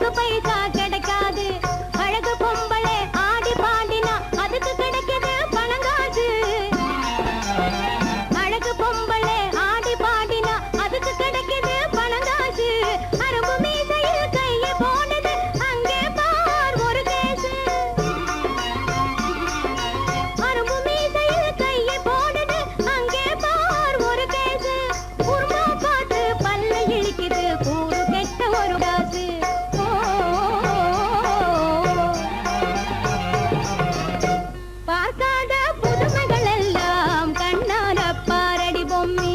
அதுக்கு பைசா கிடைக்காது. அழகு பொம்பளை ஆடி பாடினா அதுக்கு கிடைக்குது பணங்காசு. அழகு பொம்பளை ஆடி பாடினா அதுக்கு கிடைக்குது பணங்காசு. அரும்பு மீசையில் கையை போனது அங்கே பார் ஒரு கேசு. அரும்பு மீசையில் கையை போனது அங்கே பார் ஒரு கேசு. குருமா பார்த்து பல்ல இழிக்குது கூறு கெட்ட ஒரு காசு. பார்க்காத புதுமைகள் எல்லாம் கண்ணால பாரடி பொம்மி.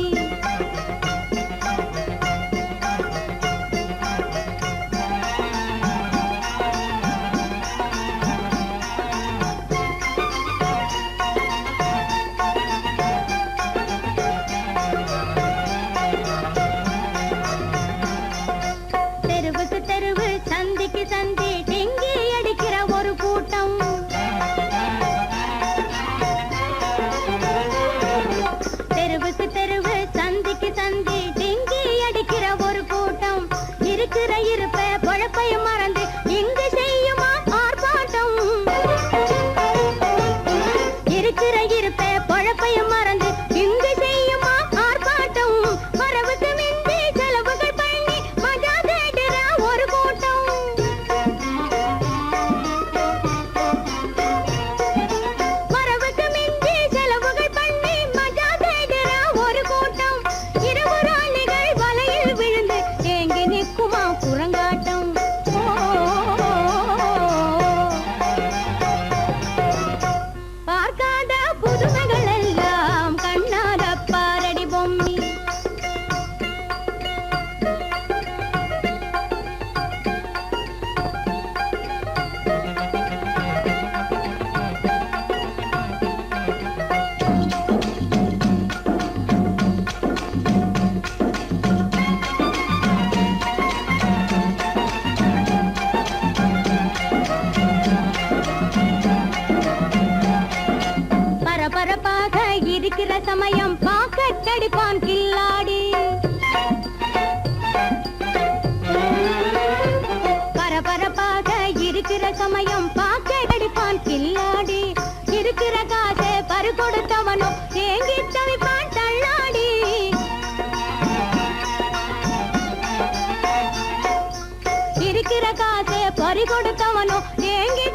தெருவுக்கு தெருவு சந்திக்கு சந்தி டிங்கி அடிக்கிற ஒரு கூட்டம். தெருவுக்கு தெருவு சந்திக்கு சந்தி டிங்கி அடிக்கிற ஒரு கூட்டம். இருக்கிற இருப்ப பொழப்பையும் மறந்து இங்கு செய்யுமா ஆர்ப்பாட்டம். இருக்கிற இருப்ப பொழப்பையும் மறந்து இங்கு செய்யுமா ஆர்ப்பாட்டம். வரவுக்கு மிஞ்சி செலவுகள் பண்ணி மஜா தேடுற ஒரு கூட்டம். வரவுக்கு மிஞ்சி செலவுகள் பண்ணி மஜா தேடுற ஒரு கூட்டம். இரவு ராணிகள் வலையில் விழுந்து ஏங்கி நிற்குமா குரங்காட்டம். பார்க்காத புதுமைகள் எல்லாம் கண்ணால பாரடி பொம்மி. பரபரப்பாக இருக்கிற சமயம் பாக்கெட்டடிப்பான் கில்லாடி. பரபரப்பாக இருக்கிற சமயம் பாக்கெட்டடிப்பான் கில்லாடி. இருக்கிற காசை பறி கொடுத்தவனோ ஏங்கி தவிப்பான் தள்ளாடி. இருக்கிற காசை பறி கொடுத்தவனோ ஏங்கி